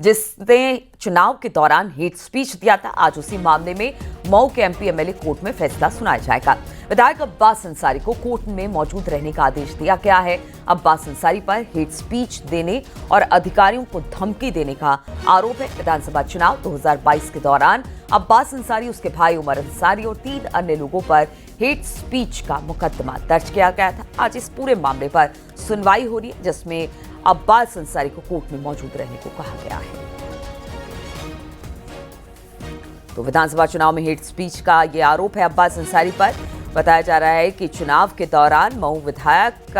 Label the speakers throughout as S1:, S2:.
S1: जिसने चुनाव के दौरान हेट स्पीच दिया था। आज उसी मामले में मऊ के एमपी एमएलए कोर्ट में फैसला सुनाया जाएगा। विधायक अब्बास अंसारी को कोर्ट में मौजूद रहने का आदेश दिया गया है। अब्बास अंसारी पर हेट स्पीच देने और अधिकारियों को धमकी देने का आरोप है। विधानसभा चुनाव 2022 के दौरान अब्बास अंसारी, उसके भाई उमर अंसारी और 3 अन्य लोगों पर हेट स्पीच का मुकदमा दर्ज किया गया था। आज इस पूरे मामले पर सुनवाई हो रही है, जिसमें अब्बास अंसारी को कोर्ट में मौजूद रहने को कहा गया है। तो विधानसभा चुनाव में हेट स्पीच का यह आरोप है अब्बास अंसारी पर। बताया जा रहा है कि चुनाव के दौरान मऊ विधायक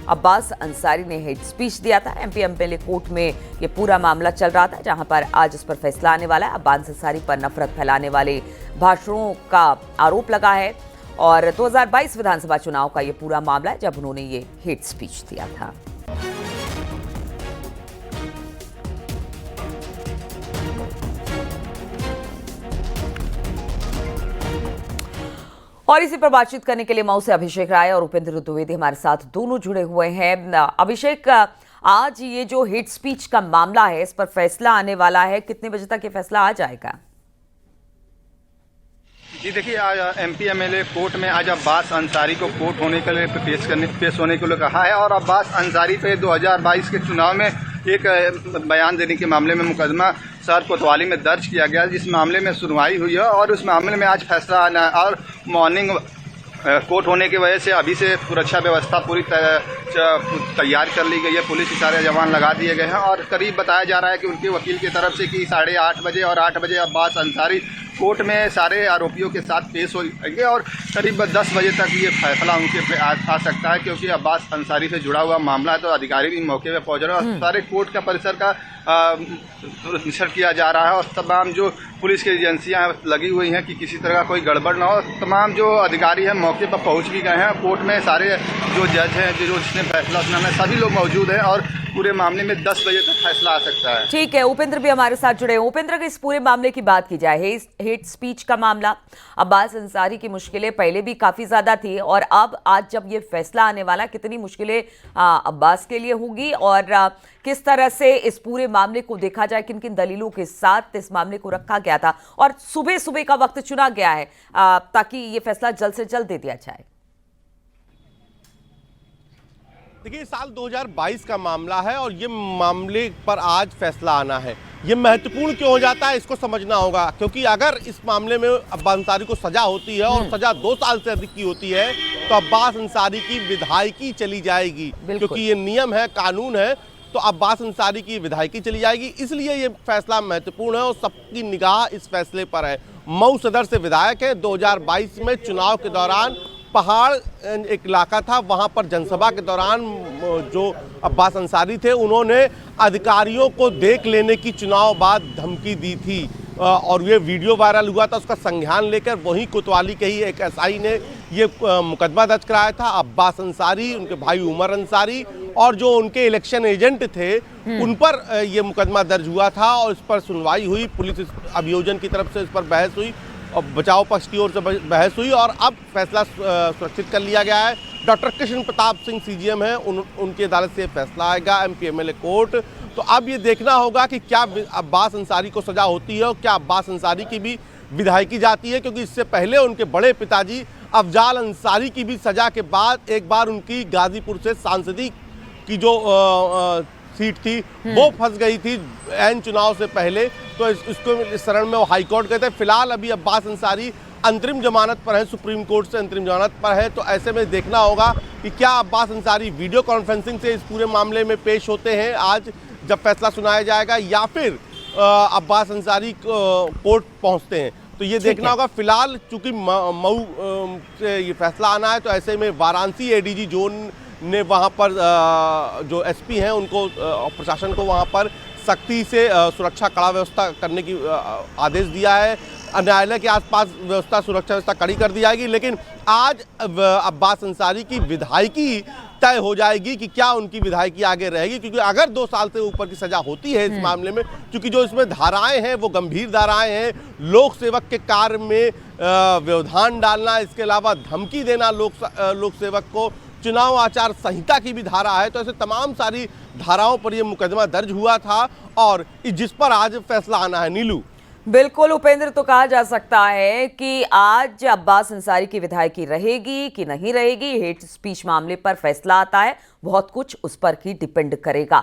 S1: अब्बास अंसारी ने हेट स्पीच दिया था। एमपी एमएलए कोर्ट में यह पूरा मामला चल रहा था, जहां पर आज इस पर फैसला आने वाला है। अब्बास अंसारी पर नफरत फैलाने वाले भाषणों का आरोप लगा है और 2022 विधानसभा चुनाव का यह पूरा मामला है, जब उन्होंने ये हेट स्पीच दिया था। और इसी पर बातचीत करने के लिए मऊ से अभिषेक राय और उपेंद्र द्विवेदी हमारे साथ दोनों जुड़े हुए हैं। अभिषेक, आज ये जो हेट स्पीच का मामला है, इस पर फैसला आने वाला है, कितने बजे तक ये फैसला आ जाएगा?
S2: जी देखिए, आज एमपी एमएलए कोर्ट में आज अब्बास अंसारी को कोर्ट होने के लिए पेश होने के लिए कहा है और अब्बास अंसारी पे 2022 के चुनाव में एक बयान देने के मामले में मुकदमा शहर कोतवाली में दर्ज किया गया, जिस मामले में सुनवाई हुई है और उस मामले में आज फैसला आना है। और मॉर्निंग कोर्ट होने की वजह से अभी से सुरक्षा व्यवस्था पूरी तैयार कर ली गई है। पुलिस के सारे जवान लगा दिए गए हैं और करीब बताया जा रहा है कि उनके वकील की तरफ से कि 8:30 बजे और 8 बजे अब्बास अंसारी कोर्ट में सारे आरोपियों के साथ पेश होंगे और करीब 10 बजे तक ये फैसला उनके पे आ सकता है, क्योंकि अब्बास अंसारी से जुड़ा हुआ मामला है। तो अधिकारी भी मौके पर पहुंच रहे हैं और सारे कोर्ट का परिसर का निरीक्षण किया जा रहा है और तमाम जो पुलिस की एजेंसियां लगी हुई हैं कि किसी तरह का कोई गड़बड़ ना हो। तमाम जो अधिकारी हैं मौके पर पहुंच भी गए हैं। कोर्ट में सारे जो जज हैं, जो जिसने फैसला सुनाना है, सभी लोग मौजूद हैं और पूरे मामले में 10 बजे तक फैसला आ सकता है।
S1: ठीक है, उपेंद्र भी हमारे साथ जुड़े हैं। उपेंद्र, इस पूरे मामले की बात की जाए, हेट स्पीच का मामला, अब्बास अंसारी की मुश्किलें पहले भी काफी ज्यादा थी और अब आज जब ये फैसला आने वाला, कितनी मुश्किलें अब्बास के लिए होगी और किस तरह से इस पूरे मामले को देखा जाए, किन किन दलीलों के साथ इस मामले को रखा गया था और सुबह सुबह का वक्त चुना गया है ताकि ये फैसला जल्द से जल्द दे दिया जाए?
S3: देखिए, साल 2022 का मामला है और ये मामले पर आज फैसला आना है। ये महत्वपूर्ण क्यों हो जाता है, इसको समझना होगा, क्योंकि अगर इस मामले में अब्बास अंसारी को सजा होती है और सजा 2 साल से अधिक की होती है तो अब्बास अंसारी की विधायकी चली जाएगी, क्योंकि ये नियम है, कानून है। तो अब्बास अंसारी की विधायकी चली जाएगी, इसलिए ये फैसला महत्वपूर्ण है और सबकी निगाह इस फैसले पर है। मऊ सदर से विधायक है। 2022 में चुनाव के दौरान पहाड़ एक इलाका था, वहां पर जनसभा के दौरान जो अब्बास अंसारी थे, उन्होंने अधिकारियों को देख लेने की चुनाव बाद धमकी दी थी और ये वीडियो वायरल हुआ था। उसका संज्ञान लेकर वहीं कोतवाली के ही एक एसआई ने ये मुकदमा दर्ज कराया था। अब्बास अंसारी, उनके भाई उमर अंसारी और जो उनके इलेक्शन एजेंट थे, उन पर ये मुकदमा दर्ज हुआ था और इस पर सुनवाई हुई। पुलिस अभियोजन की तरफ से इस पर बहस हुई और बचाव पक्ष की ओर से बहस हुई और अब फैसला सुरक्षित कर लिया गया है। डॉक्टर कृष्ण प्रताप सिंह सीजीएम हैं, उनकी अदालत से फैसला आएगा, एमपी एमएलए कोर्ट। तो अब ये देखना होगा कि क्या अब्बास अंसारी को सजा होती है और क्या अब्बास अंसारी की भी विधायकी जाती है, क्योंकि इससे पहले उनके बड़े पिताजी अफजाल अंसारी की भी सजा के बाद एक बार उनकी गाजीपुर से सांसदी की जो सीट थी वो फंस गई थी एन चुनाव से पहले। तो इसको इस शरण में वो हाईकोर्ट गए थे। फिलहाल अभी अब्बास अंसारी अंतरिम जमानत पर है, सुप्रीम कोर्ट से अंतरिम जमानत पर है। तो ऐसे में देखना होगा कि क्या अब्बास अंसारी वीडियो कॉन्फ्रेंसिंग से इस पूरे मामले में पेश होते हैं आज जब फैसला सुनाया जाएगा, या फिर अब्बास अंसारी कोर्ट पहुंचते हैं। तो ये देखना होगा। फिलहाल चूंकि मऊ से ये फैसला आना है, तो ऐसे में वाराणसी एडीजी जोन ने वहाँ पर जो एसपी हैं उनको प्रशासन को वहाँ पर सख्ती से सुरक्षा कड़ा व्यवस्था करने की आदेश दिया है। न्यायालय के आसपास व्यवस्था, सुरक्षा व्यवस्था कड़ी कर दी जाएगी। लेकिन आज अब्बास अंसारी की विधायकी तय हो जाएगी कि क्या उनकी विधायकी आगे रहेगी, क्योंकि अगर 2 साल से ऊपर की सजा होती है इस मामले में, क्योंकि जो इसमें धाराएं हैं वो गंभीर धाराएं हैं। लोक सेवक के कार्य में व्यवधान डालना, इसके अलावा धमकी देना लोक सेवक को, चुनाव आचार संहिता की भी धारा है। तो ऐसे तमाम सारी धाराओं पर यह मुकदमा दर्ज हुआ था और जिस पर आज फैसला आना है। नीलू,
S1: बिल्कुल उपेंद्र, तो कहा जा सकता है कि आज अब्बास अंसारी की विधायकी रहेगी कि नहीं रहेगी। हेट स्पीच मामले पर फैसला आता है, बहुत कुछ उस पर ही डिपेंड करेगा।